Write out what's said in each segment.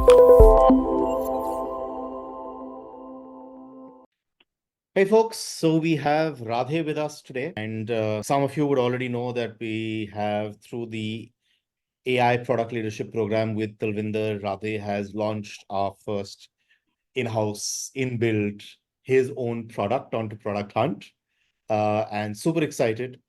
Hey folks, so we have Radhey with us today, and some of you would already know that we have, through the AI Product Leadership Program with Talvinder, Radhey has launched our first in-house, in-built, his own product onto Product Hunt, and super excited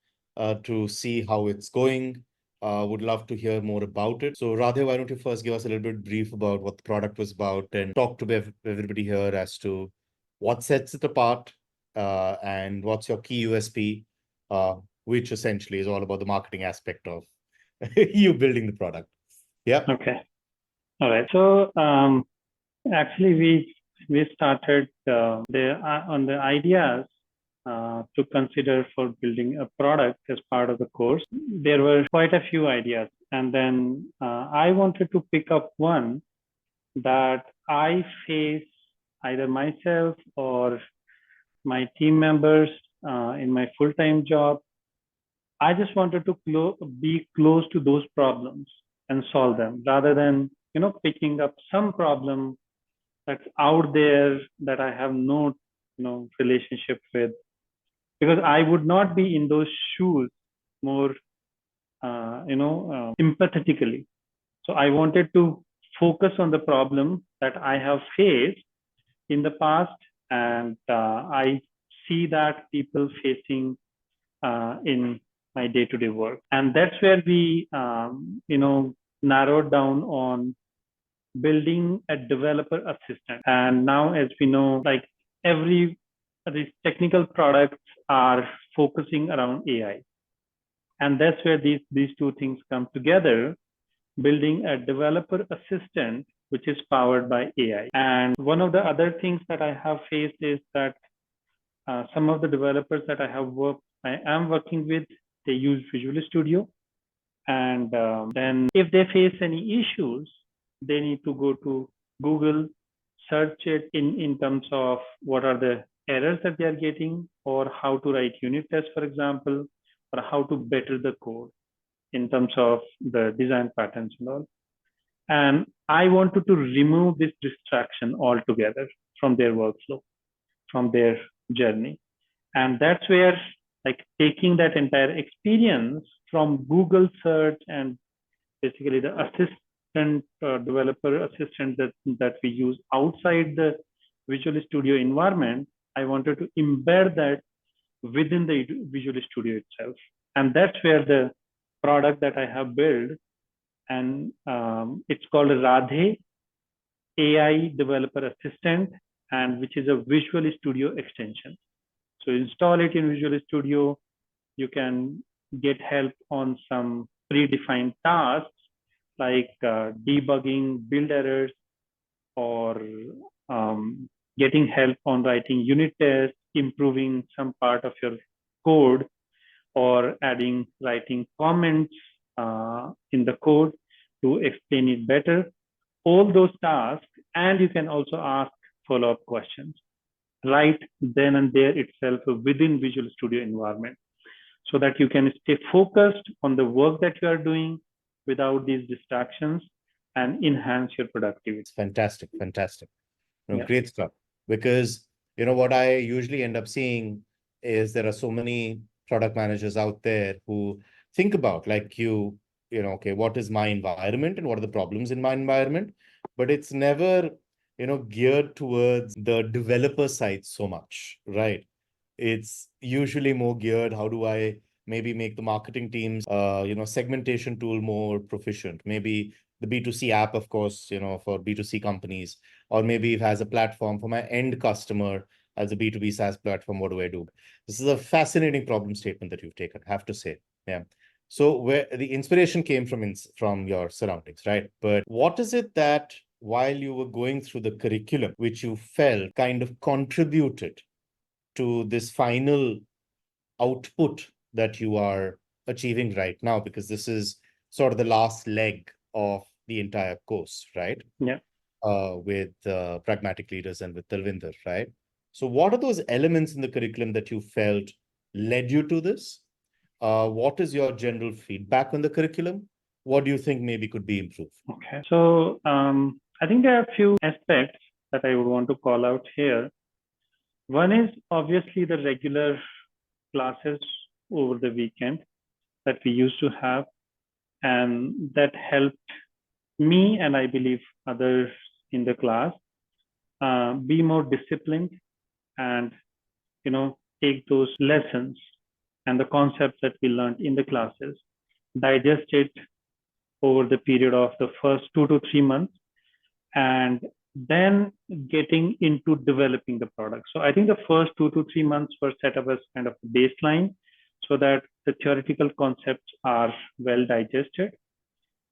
to see how it's going. Would love to hear more about it. So Radhey, why don't you first give us a little bit brief about what the product was about and talk to everybody here as to what sets it apart, and what's your key USP, which essentially is all about the marketing aspect of you building the product. Yeah. Okay. All right. So actually, we started on the ideas to consider for building a product as part of the course. There were quite a few ideas, and then I wanted to pick up one that I face either myself or my team members in my full-time job. I just wanted to be close to those problems and solve them rather than, picking up some problem that's out there that I have no, relationship with, because I would not be in those shoes more, empathetically. So I wanted to focus on the problem that I have faced in the past, and I see that people facing in my day-to-day work. And that's where we, narrowed down on building a developer assistant. And now, as we know, like these technical products are focusing around AI. And that's where these two things come together, building a developer assistant, which is powered by AI. And one of the other things that I have faced is that some of the developers that I am working with, they use Visual Studio. And then if they face any issues, they need to go to Google, search it in terms of what are the errors that they are getting, or how to write unit tests, for example, or how to better the code in terms of the design patterns and all. And I wanted to remove this distraction altogether from their workflow, from their journey. And that's where, like, taking that entire experience from Google search and basically the assistant, developer assistant that we use outside the Visual Studio environment, I wanted to embed that within the Visual Studio itself. And that's where the product that I have built, and it's called Radhey AI Developer Assistant, and which is a Visual Studio extension. So install it in Visual Studio. You can get help on some predefined tasks like debugging build errors, or getting help on writing unit tests, improving some part of your code, or writing comments in the code to explain it better. All those tasks, and you can also ask follow-up questions right then and there itself within Visual Studio environment, so that you can stay focused on the work that you are doing without these distractions and enhance your productivity. It's fantastic, fantastic. Yeah. Great stuff. Because, what I usually end up seeing is there are so many product managers out there who think about, like okay, what is my environment and what are the problems in my environment? But it's never, geared towards the developer side so much, right? It's usually more geared, how do I maybe make the marketing teams, segmentation tool more proficient? Maybe the B2C app, of course, for B2C companies, or maybe it has a platform for my end customer as a B2B SaaS platform. What do I do? This is a fascinating problem statement that you've taken, I have to say. Yeah. So where the inspiration came from your surroundings, right? But what is it that while you were going through the curriculum, which you felt kind of contributed to this final output that you are achieving right now? Because this is sort of the last leg of the entire course, right? Yeah. With Pragmatic Leaders and with Talvinder, right? So what are those elements in the curriculum that you felt led you to this? What is your general feedback on the curriculum? What do you think maybe could be improved? Okay. So I think there are a few aspects that I would want to call out here. One is obviously the regular classes over the weekend that we used to have, and that helped me and I believe others in the class be more disciplined and take those lessons and the concepts that we learned in the classes, digest it over the period of the first 2 to 3 months, and then getting into developing the product. So I think the first 2 to 3 months were set up as kind of a baseline so that the theoretical concepts are well digested.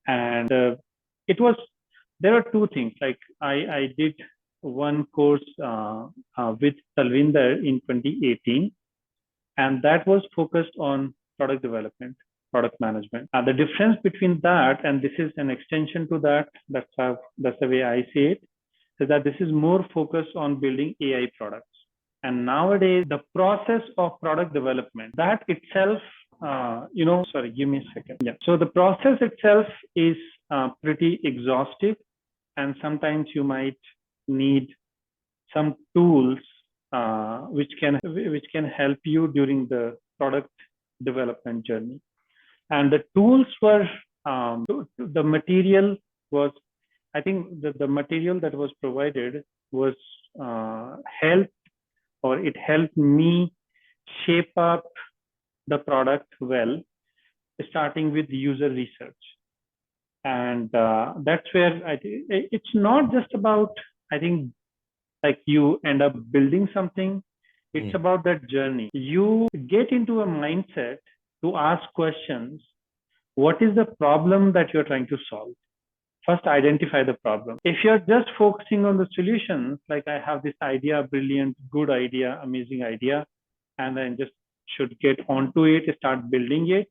And there are two things. Like I did one course with Talvinder in 2018, and that was focused on product development, product management. The difference between that and this is an extension to that, that's the way I see it, is that this is more focused on building AI products. And nowadays, the process of product development, that itself, sorry, give me a second. Yeah. So the process itself is pretty exhaustive, and sometimes you might need some tools which can help you during the product development journey. And the tools were the material was, I think the material that was provided was it helped me shape up the product well, starting with user research. And that's where it's not just about, I think, like you end up building something. It's about that journey. You get into a mindset to ask questions. What is the problem that you're trying to solve? First, identify the problem. If you're just focusing on the solutions, like I have this idea, brilliant, good idea, amazing idea, and then just should get onto it, start building it,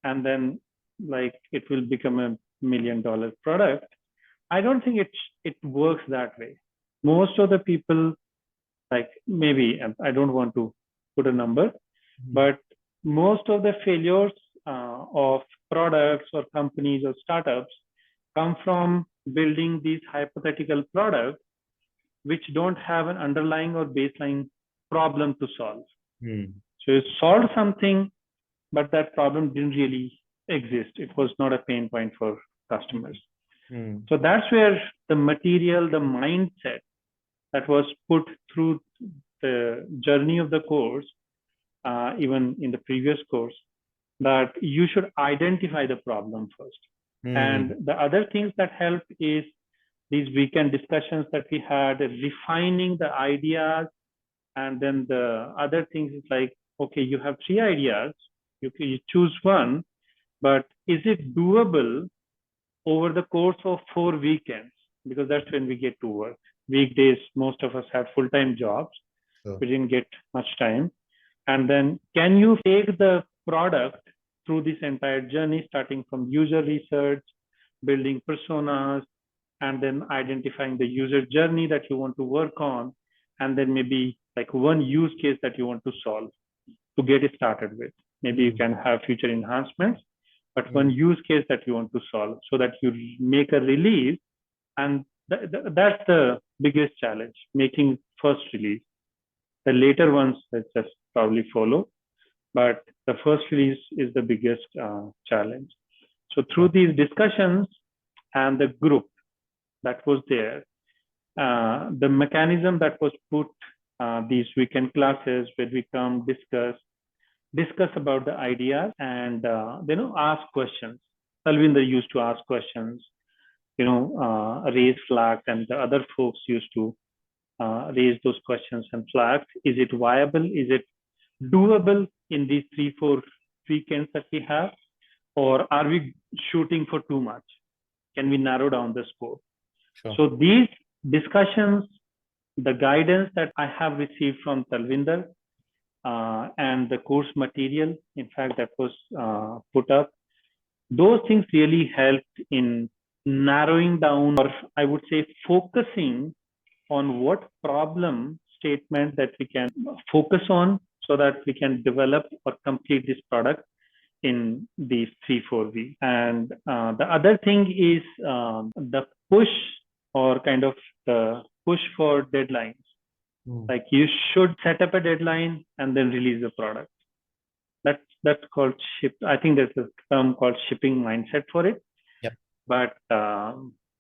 and then like it will become $1 million product. I don't think it works that way. Most of the people, like maybe, I don't want to put a number, but most of the failures of products or companies or startups come from building these hypothetical products which don't have an underlying or baseline problem to solve. So you solved something, but that problem didn't really exist. It was not a pain point for customers. So that's where the material, the mindset that was put through the journey of the course, even in the previous course, that you should identify the problem first. And the other things that help is these weekend discussions that we had, refining the ideas. And then the other things is like, okay, you have 3 ideas, you choose one, but is it doable over the course of 4 weekends? Because that's when we get to work. Weekdays, most of us have full-time jobs. We didn't get much time. And then can you take the product through this entire journey, starting from user research, building personas, and then identifying the user journey that you want to work on, and then maybe like one use case that you want to solve to get it started with. Maybe you can have future enhancements, but one use case that you want to solve so that you make a release. And that's the biggest challenge, making first release. The later ones that just probably follow, but the first release is the biggest challenge. So through these discussions and the group that was there, the mechanism that was put, these weekend classes where we come discuss about the ideas and ask questions. Talvinder used to ask questions, raise flags, and the other folks used to raise those questions and flags. Is it viable? Is it doable in these 3-4 weekends that we have? Or are we shooting for too much? Can we narrow down the scope? Sure. So these discussions, the guidance that I have received from Talvinder, and the course material, in fact, that was put up, those things really helped in narrowing down, or I would say focusing on what problem statement that we can focus on so that we can develop or complete this product in these 3-4 weeks. And the other thing is the push or kind of the push for deadlines. Like you should set up a deadline and then release the product. That's called ship. I think there's a term called shipping mindset for it. Yep. But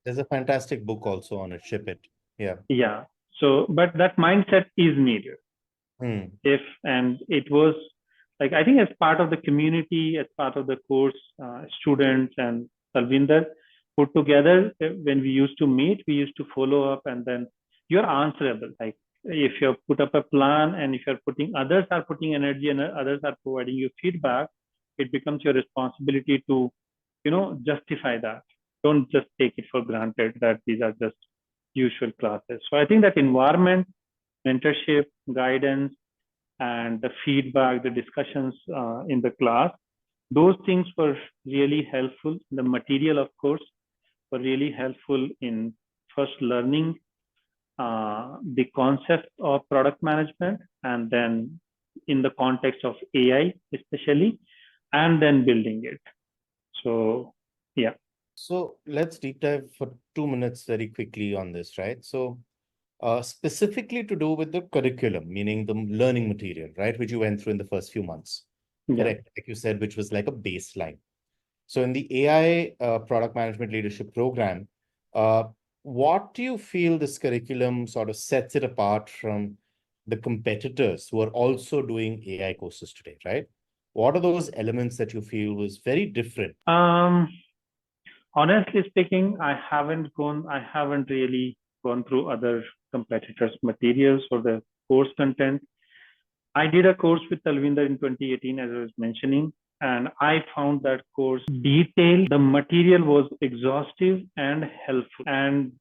there's a fantastic book also on it, Ship It. Yeah. Yeah. So, but that mindset is needed. And it was like, I think as part of the community, as part of the course, students and Talvinder put together, when we used to meet, we used to follow up, and then you're answerable. Like if you put up a plan and if you're putting, others are putting energy and others are providing you feedback, it becomes your responsibility to, justify that. Don't just take it for granted that these are just usual classes. So I think that environment, mentorship, guidance, and the feedback, the discussions in the class, those things were really helpful. The material, of course, were really helpful in first learning the concept of product management, and then in the context of AI especially, and then building it. So, yeah. So let's deep dive for 2 minutes very quickly on this, right? So specifically to do with the curriculum, meaning the learning material, right, which you went through in the first few months. Yeah. Correct, like you said, which was like a baseline. So in the AI product management leadership program, what do you feel this curriculum sort of sets it apart from the competitors who are also doing AI courses today, right? What are those elements that you feel was very different? Honestly speaking, I haven't really gone through other competitors' materials or the course content. I did a course with Talvinder in 2018, as I was mentioning, and I found that course detailed. The material was exhaustive and helpful. And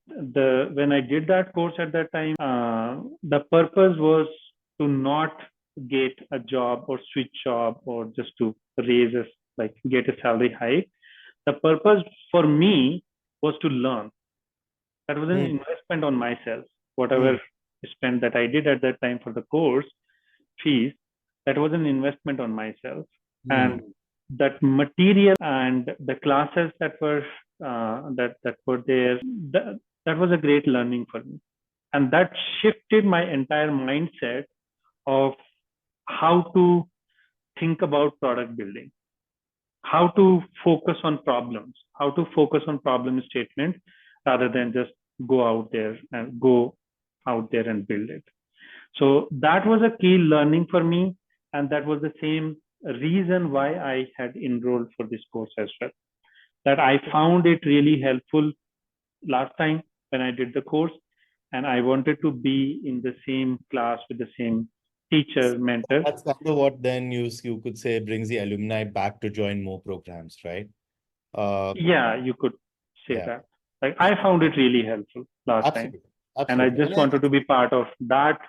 when I did that course at that time, the purpose was to not get a job or switch job or just to get a salary hike. The purpose for me was to learn. That was an investment on myself. Whatever spend that I did at that time for the course fees, that was an investment on myself. And that material and the classes that were there, that was a great learning for me. And that shifted my entire mindset of how to think about product building, how to focus on problems, how to focus on problem statement rather than just go out there and build it. So that was a key learning for me. And that was the same reason why I had enrolled for this course as well. That I found it really helpful last time when I did the course, and I wanted to be in the same class with the same teacher, mentor. That's kind of what then you could say brings the alumni back to join more programs, right? Yeah, you could say that. Like I found it really helpful last time. And I just wanted to be part of that,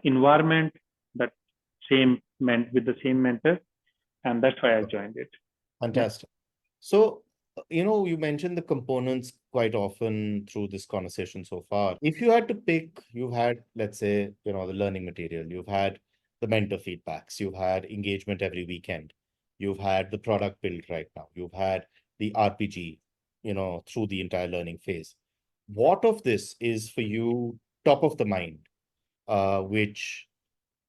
environment, that with the same mentor. And that's why I joined it. Fantastic. So, you mentioned the components quite often through this conversation so far. If you had to pick, you've had, let's say, the learning material, you've had the mentor feedbacks, you've had engagement every weekend, you've had the product build right now, you've had the RPG, through the entire learning phase. What of this is for you top of the mind, which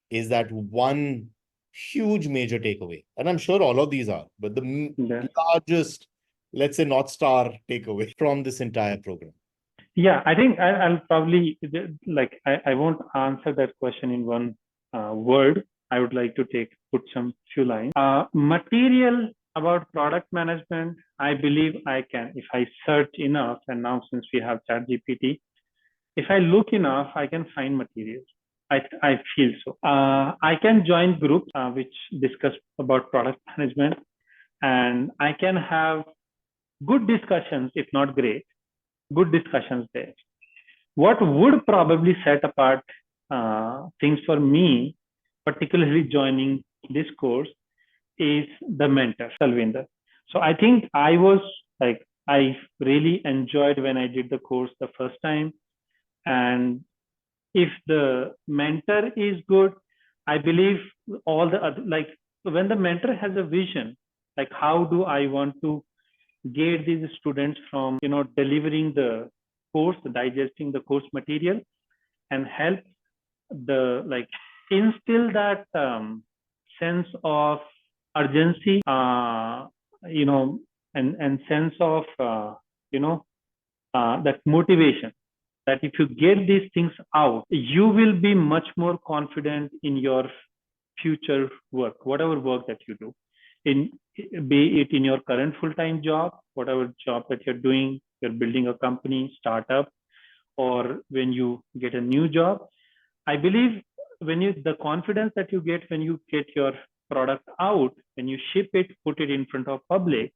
is that one huge major takeaway? And I'm sure all of these are, but the largest, let's say, North Star takeaway from this entire program. Yeah, I think I'll probably, I won't answer that question in one word. I would like to put some few lines. Material about product management, I believe I can, if I search enough, and now since we have ChatGPT, if I look enough, I can find materials. I feel so. I can join groups which discuss about product management, and I can have good discussions, if not great, good discussions there. What would probably set apart things for me, particularly joining this course, is the mentor, Talvinder. So I think I really enjoyed when I did the course the first time. And if the mentor is good, I believe all the other, when the mentor has a vision, how do I want to gate these students from, delivering the course, digesting the course material, and help the instill that sense of urgency, and sense of that motivation, that if you get these things out, you will be much more confident in your future work, whatever work that you do, in be it in your current full-time job, whatever job that you're doing, you're building a company, startup, or when you get a new job. I believe the confidence that you get when you get your product out, when you ship it, put it in front of public,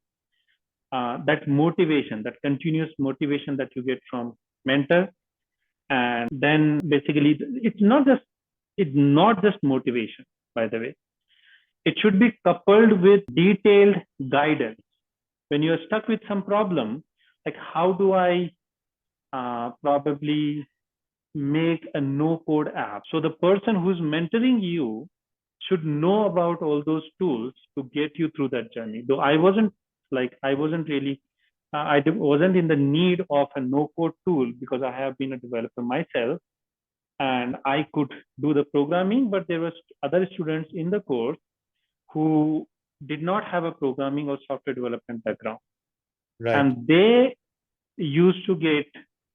that motivation, that continuous motivation that you get from mentor, and then basically it's not just motivation, by the way. It should be coupled with detailed guidance. When you're stuck with some problem, like how do I probably make a no-code app? So the person who's mentoring you should know about all those tools to get you through that journey. Though I wasn't really, I wasn't in the need of a no-code tool because I have been a developer myself and I could do the programming, but there was other students in the course who did not have a programming or software development background, Right. and they used to get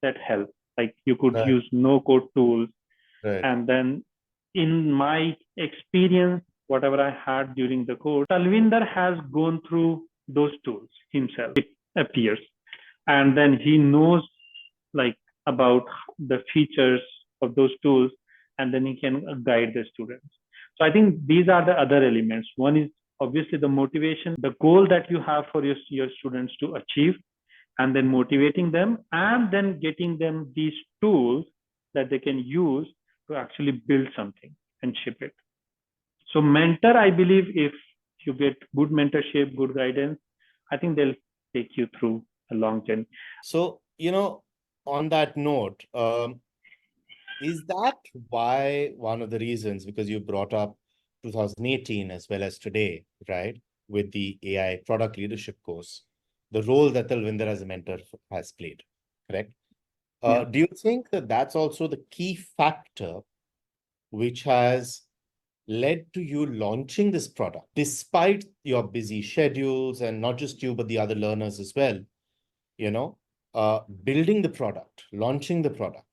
that help. Like you could Right. use no-code tools, Right. and then in my experience, whatever I had during the course, Talvinder has gone through those tools himself, it appears, and then he knows like about the features of those tools, and then he can guide the students. So I think these are the other elements. One is obviously the motivation, the goal that you have for your students to achieve, and then motivating them, and then getting them these tools that they can use to actually build something and ship it. So mentor, I believe if you get good mentorship, good guidance, I think they'll take you through a long journey. So, on that note, is that why one of the reasons, because you brought up 2018 as well as today, right, with the AI product leadership course, the role that Talvinder as a mentor has played, correct? Yeah. Do you think that that's also the key factor which has led to you launching this product, despite your busy schedules, and not just you, but the other learners as well, building the product, launching the product?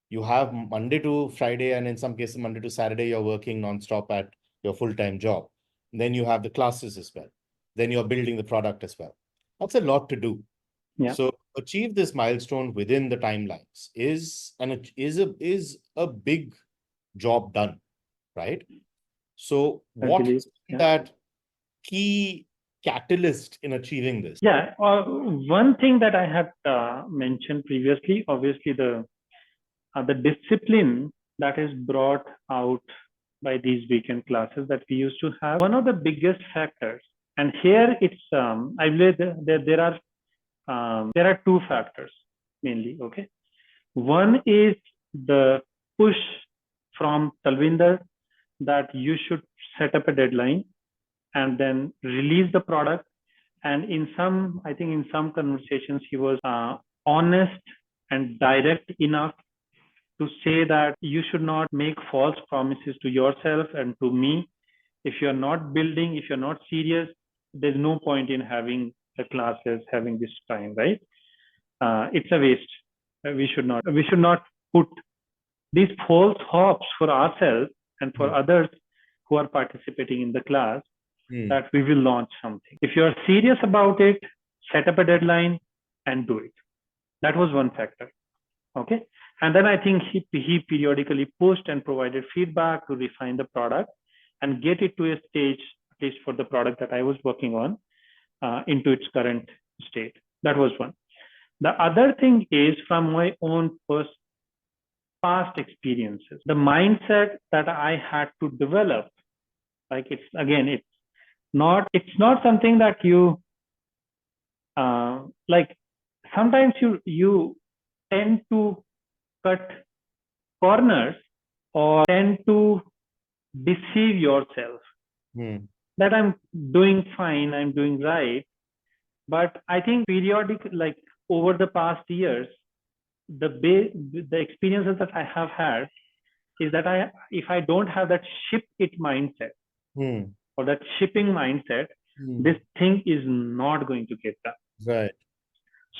You have Monday to Friday, and in some cases, Monday to Saturday, you're working nonstop at your full-time job. Then you have the classes as well. Then you're building the product as well. That's a lot to do. Yeah. So achieve this milestone within the timelines is a big job done, right? So what believe, is that key catalyst in achieving this? Yeah. One thing that I had mentioned previously, obviously the discipline that is brought out by these weekend classes that we used to have. One of the biggest factors, and here it's I believe there are two factors mainly. Okay, one is the push from Talvinder that you should set up a deadline and then release the product. And I think in some conversations, he was honest and direct enough to say that you should not make false promises to yourself and to me. If you're not building, if you're not serious, there's no point in having the classes, having this time, right? It's a waste. We should not put these false hopes for ourselves and for others who are participating in the class that we will launch something. If you're serious about it, set up a deadline and do it. That was one factor. Okay. And then I think he periodically pushed and provided feedback to refine the product and get it to a stage, at least for the product that I was working on, into its current state. That was one. The other thing is from my own past experiences, the mindset that I had to develop. Like it's not something that you like. Sometimes you tend to cut corners or tend to deceive yourself that I'm doing fine, I'm doing right. But I think periodic, like over the past years, the experiences that I have had is that if I don't have that ship it mindset Hmm. or that shipping mindset, this thing is not going to get done. Right.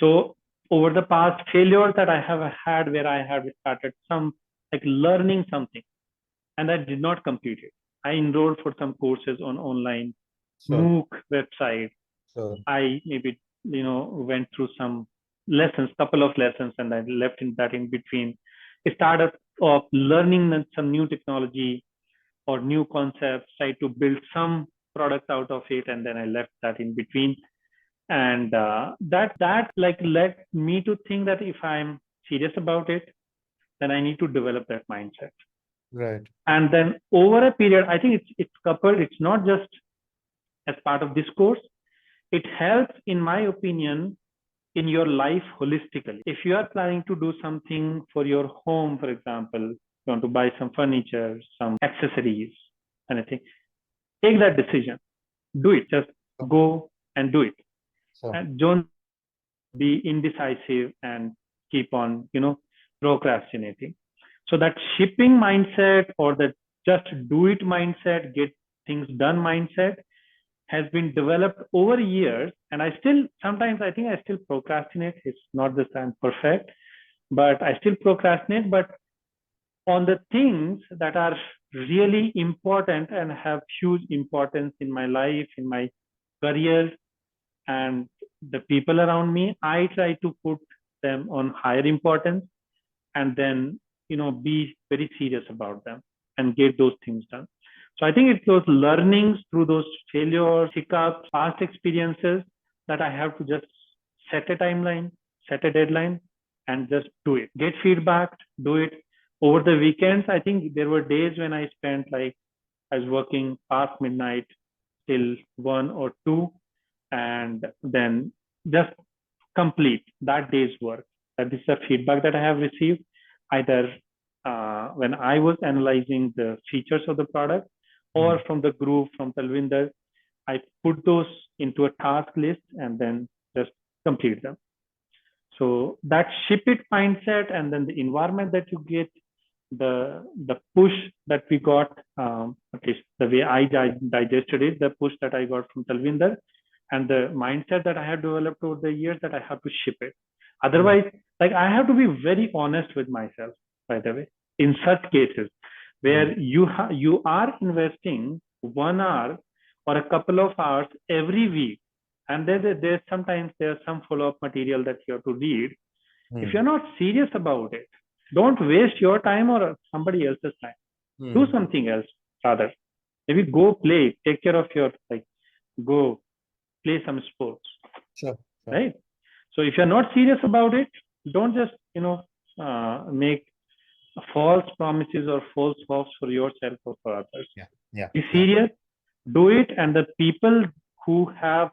So over the past failures that I have had where I have started some like learning something and I did not complete it. I enrolled for some courses on online Sure. MOOC website. Sure. I maybe went through some lessons, couple of lessons, and I left in between. I started of learning some new technology or new concepts, try to build some product out of it, and then I left that in between. And that like led me to think that if I'm serious about it, then I need to develop that mindset. Right. And then over a period, I think it's coupled. It's not just as part of this course. It helps, in my opinion, in your life holistically. If you are planning to do something for your home, for example, you want to buy some furniture, some accessories, anything, take that decision. Do it. Just go and do it. Sure. And don't be indecisive and keep on, procrastinating. So that shipping mindset or the just do it mindset, get things done mindset has been developed over years. And I still, sometimes I think I still procrastinate. It's not that I'm perfect, but I still procrastinate. But on the things that are really important and have huge importance in my life, in my career, and the people around me, I try to put them on higher importance and then, be very serious about them and get those things done. So I think it's those learnings through those failures, hiccups, past experiences that I have to just set a timeline, set a deadline, and just do it. Get feedback, do it. Over the weekends, I think there were days when I spent like I was working past midnight till 1 or 2, and then just complete that day's work. That is the feedback that I have received, either when I was analyzing the features of the product or from the group, from Talvinder. I put those into a task list and then just complete them. So that ship it mindset and then the environment that you get, the push that we got, at least the way I digested it, the push that I got from Talvinder, and the mindset that I have developed over the years that I have to ship it. Otherwise, like I have to be very honest with myself, by the way, in such cases where you are investing 1 hour or a couple of hours every week, and there's sometimes there's some follow-up material that you have to read. If you're not serious about it, don't waste your time or somebody else's time. Do something else rather. Maybe go play, take care of your, like, go play some sports. Sure. Right? So if you're not serious about it, don't just, make false promises or false hopes for yourself or for others. Be serious, do it, and the people who have,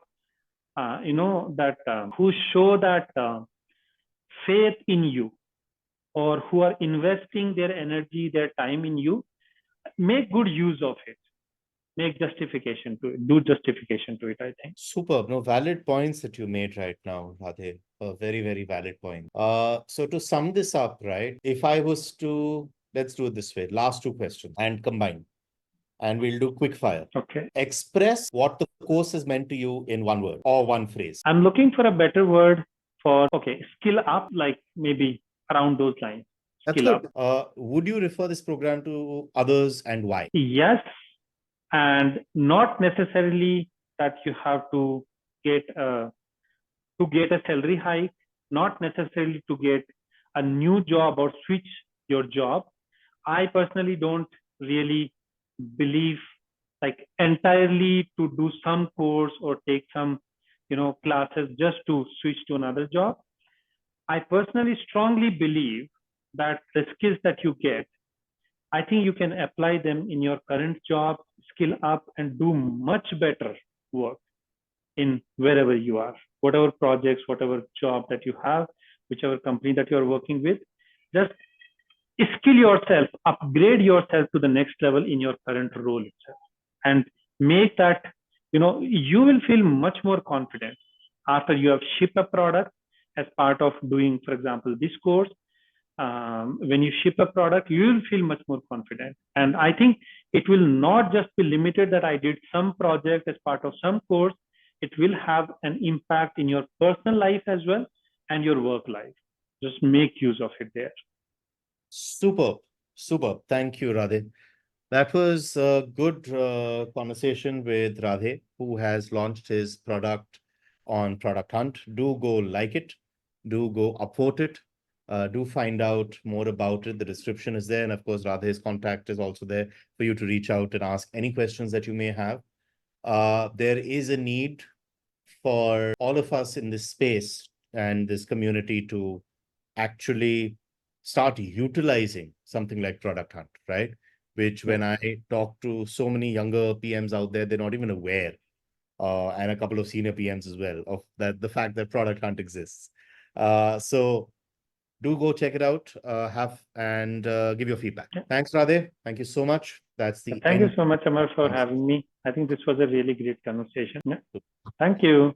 who show that faith in you or who are investing their energy, their time in you, make good use of it. Make justification to it. Do justification to it, I think. Superb. No, valid points that you made right now, Radhey. A very, very valid point. So to sum this up, right, if I was to, let's do it this way, last 2 questions and combine, and we'll do quick fire. Okay. Express what the course has meant to you in one word or one phrase. I'm looking for a better word for, skill up, like maybe around those lines. That's good. Would you refer this program to others and why? Yes, and not necessarily that you have to get a salary hike, not necessarily to get a new job or switch your job. I personally don't really believe like entirely to do some course or take some, classes just to switch to another job. I personally strongly believe that the skills that you get, I think you can apply them in your current job, skill up, and do much better work in wherever you are, whatever projects, whatever job that you have, whichever company that you're working with. Just skill yourself, upgrade yourself to the next level in your current role itself, and make that, you will feel much more confident after you have shipped a product as part of doing, for example, this course, when you ship a product, you will feel much more confident. And I think it will not just be limited that I did some project as part of some course. It will have an impact in your personal life as well and your work life. Just make use of it there. Superb. Superb. Thank you, Radhey. That was a good conversation with Radhey, who has launched his product on Product Hunt. Do go like it. Do go upvote it. Do find out more about it. The description is there. And of course, Radhey's contact is also there for you to reach out and ask any questions that you may have. There is a need for all of us in this space and this community to actually start utilizing something like Product Hunt, right? Which when I talk to so many younger PMs out there, they're not even aware, and a couple of senior PMs as well, of that the fact that Product Hunt exists. So do go check it out, give your feedback. Thanks, Radhey. Thank you so much. That's the Thank you so much, Amar, for having me. I think this was a really great conversation. Thank you.